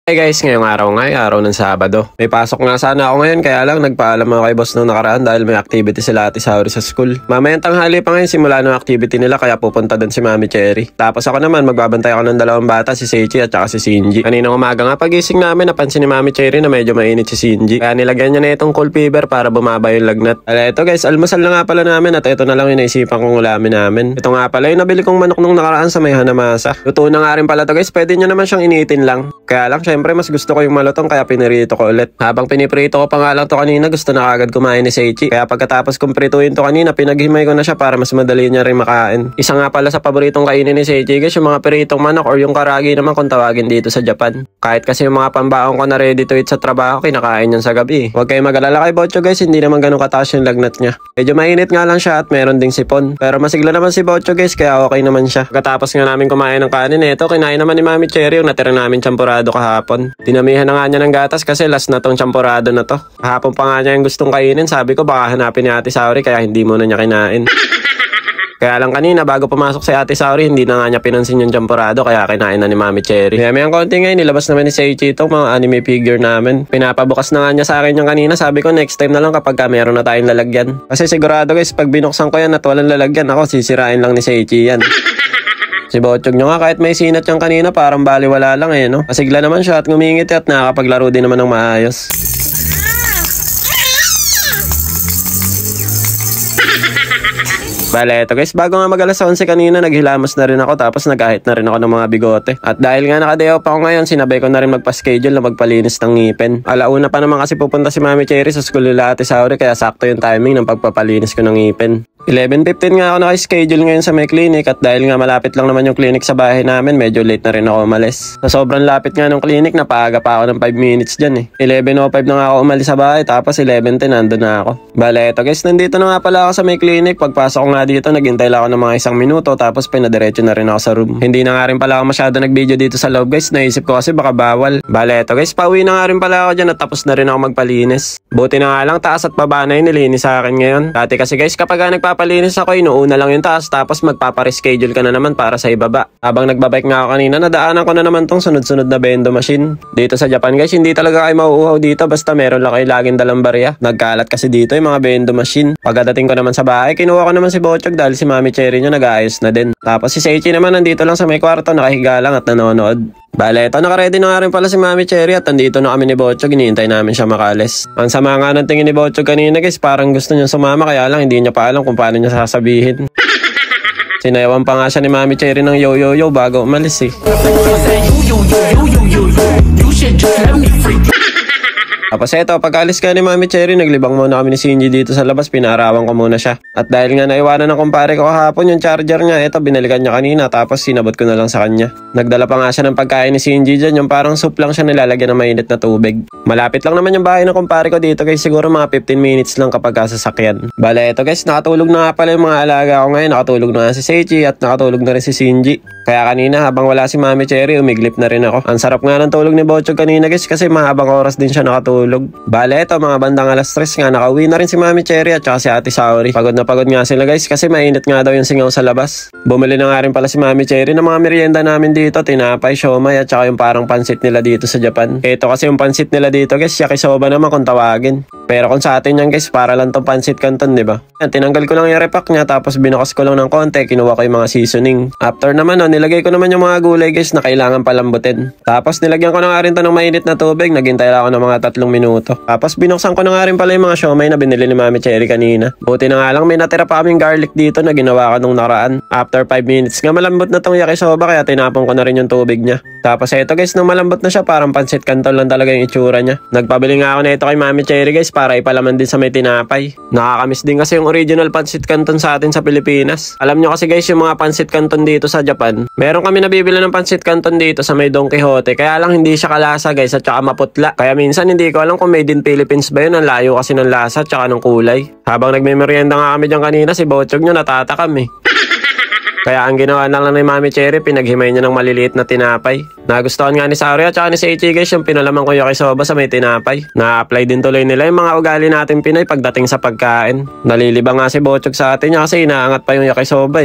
Hey guys, ngayong araw nga, araw ng Sabado. May pasok nga sana ako ngayon kaya lang nagpaalam ako kay boss nung nakaraan dahil may activity sila Ate Saori sa school. Mamayang tanghali pa ngayon simula ng activity nila kaya pupunta doon si Mami Cherry. Tapos ako naman magbabantay ako ng dalawang bata, si Seichi at saka si Shinji. Kaninang umaga nga pagising namin napansin ni Mami Cherry na medyo mainit si Shinji. Kaya nilagyan niya na itong cool fever para bumaba yung lagnat. Ito guys, almusal na nga pala namin at ito na lang yung naisipan kong ulamin namin. Ito nga pala yung nabili kong manok nung nakaraan sa may Hanamasa. Luto na nga rin pala to guys, pwede nyo naman siyang initin lang. Kaya lang syempre mas gusto ko yung malutong kaya pinirito ko ulit. Habang piniprito ko pa nga lang to kanina, gusto na agad kumain ni Seichi. Kaya pagkatapos kong prituin to kanina, pinaghimay ko na siya para mas madali niya rin makain. Isa nga pala sa paboritong kainin ni Seichi guys, yung mga piritong manok or yung karagi naman kung tawagin dito sa Japan. Kahit kasi yung mga pambaon ko na ready to eat sa trabaho, kinakain yan sa gabi. Huwag kayo mag-alala kay Bocho guys, hindi naman ganun kataas yung lagnat niya. Medyo mainit nga lang siya at meron ding sipon. Pero masigla naman si Bocho guys, kaya okay naman siya. Pagkatapos nga namin kumain ng kanin, ito kinain naman ni Mami Cherry yung natira namin champurado kahapon. Dinamihan na nga niya ng gatas kasi last na tong champurado na to. Kahapon pa nga niya yung gustong kainin, sabi ko baka hanapin ni Ate Saori kaya hindi muna niya kinain. Kaya lang kanina bago pumasok si Ate Saori, hindi na nga niya pinansin yung champurado kaya kinain na ni Mami Cherry. Mayang konti ngayon, nilabas naman ni Seichi itong mga anime figure namin. Pinapabukas na nga niya sa akin yung kanina, sabi ko next time na lang kapag meron na tayong lalagyan. Kasi sigurado guys, pag binuksan ko yan at walang lalagyan, ako sisirain lang ni Seichi yan. Si Bochog nyo nga kahit may sinat yung kanina parang baliwala lang no. Masigla naman siya at ngumingiti at nakakapaglaro din naman ng maayos. Bale, eto guys, bago nga mag-alas 11 kanina, naghilamos na rin ako tapos nag-ahit na rin ako ng mga bigote. At dahil nga nakaday pa ako ngayon, sinabay ko na rin magpa-schedule na magpalinis ng ngipin. Alauna pa naman kasi pupunta si Mami Cherry sa school nila Ate Saori kaya sakto yung timing ng pagpapalinis ko ng ngipin. 11:15 nga ako naka-schedule ngayon sa may clinic at dahil nga malapit lang naman yung clinic sa bahay namin, medyo late na rin ako umalis. Sa sobrang lapit nga ng clinic, napaaga pa ako ng 5 minutes dyan 11:05 na nga ako umalis sa bahay tapos 11:10 nandun na ako. Bale, eto guys, nandito na nga pala ako sa may clinic. Pagpasok ko nga dito, naghintay lang ako ng mga 1 minuto tapos pinadiretso na rin ako sa room. Hindi na nga rin pala ako masyado nag-video dito sa loob guys, naisip ko kasi baka bawal. Bale, eto guys, pauwi na nga rin pala ako dyan at tapos na rin ako magpalinis. Buti na nga lang taas at baba na yung nilinis sa akin ngayon. Dati kasi guys, kapag nagpapalinis ako, inuuna lang yung taas tapos magpapareschedule ka na naman para sa ibaba. Habang nagbabike nga ako kanina, nadaanan ko na naman tong sunod-sunod na bendo machine. Dito sa Japan guys, hindi talaga kayo mauuhaw dito basta meron lang kayo laging dalang barya. Nagkalat kasi dito yung mga bendo machine. Pagdating ko naman sa bahay, kinuha ko naman si Bochog dahil si Mami Cherry nyo nag-aayos na din. Tapos si Seichi naman nandito lang sa may kwarto, nakahiga lang at nanonood. Bale, ito nakaredy na nga rin pala si Mami Cherry at nandito na kami ni Bochog, hinihintay namin siya makalis. Ang sama nga ng tingin ni Bochog kanina guys, parang gusto niya sumama kaya lang hindi niya pa alam kung paano niya sasabihin. Sinayawan pa nga siya ni Mami Cherry ng yo bago umalis Tapos eto, pag-alis ka ni Mami Cherry, naglibang muna kami ni Shinji dito sa labas, pinarawan ko muna siya. At dahil nga naiwanan ng kumpare ko kahapon yung charger niya, eto binalikan niya kanina tapos sinabot ko na lang sa kanya. Nagdala pa nga siya ng pagkain ni Shinji dyan, yung parang soup lang siya nilalagyan ng mainit na tubig. Malapit lang naman yung bahay ng kumpare ko dito guys, siguro mga 15 minutes lang kapag sasakyan. Bale eto guys, nakatulog na nga pala yung mga alaga ko ngayon, nakatulog na nga si Seichi at nakatulog na rin si Shinji. Kaya kanina habang wala si Mami Cherry, umiglip na rin ako. Ang sarap nga ng tulog ni Bochog kanina guys kasi mahabang oras din siya nakatulog. Bale, ito mga bandang alas 3 nga, nakauwi na rin si Mami Cherry at saka si Ate Saori. Pagod na pagod nga sila guys kasi mainit nga daw yung singaw sa labas. Bumili na nga rin pala si Mami Cherry ng mga merienda namin dito, tinapay, siomay at saka yung parang pansit nila dito sa Japan. Ito kasi yung pansit nila dito guys, yakisoba naman kung tawagin. Pero kung sa atin yan guys, para lang tong pansit canton, diba? Yan, tinanggal ko lang yung repack niya tapos binukas ko lang ng konti, kinuha ko yung mga seasoning. After naman nilagay ko naman yung mga gulay guys na kailangan palambutin. Tapos nilagyan ko na nga rin to ng mainit na tubig, naghintay lang ako ng mga 3 minuto. Tapos binuksan ko na nga rin pala yung mga siomay na binili ni Mami Cherry kanina. Buti na nga lang may natira pa kaming garlic dito na ginawa ko nung nakaraan. After 5 minutes nga malambot na tong yakisoba kaya tinapon ko na rin yung tubig niya. Tapos eto guys, nung malambot na siya parang pansit canton lang talaga yung itsura niya. Nagpabili nga ako na ito kay Mami Cherry guys para ipalaman din sa may tinapay. Nakakamiss din kasi yung original pansit canton sa atin sa Pilipinas. Alam nyo kasi guys yung mga pansit canton dito sa Japan, meron kami nabibili ng pansit canton dito sa may Don Quixote kaya lang hindi siya kalasa guys at saka maputla. Kaya minsan hindi ko alam kung made in Philippines ba yun, ang layo kasi ng lasa at saka ng kulay. Habang nagme-merienda nga kami dyan kanina, si Bochog nyo natatakam Kaya ang ginawa na lang ni Mami Cherry, pinaghimay niya ng maliliit na tinapay. Nagustuhan nga ni Saori at saka ni Seichi guys yung pinalaman ko yakisoba sa may tinapay. Na-apply din tuloy nila yung mga ugali natin Pinoy pagdating sa pagkain. Nalilibang nga si Bochog sa atin niya kasi inaangat pa yung yakisoba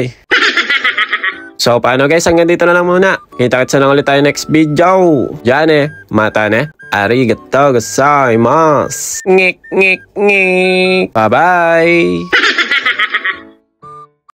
So paano guys, hanggang dito na lang muna. Kita-kits na lang ulit tayo next video. Diyan mata arigatou gozaimasu. Ngik ngik ngik. Bye bye.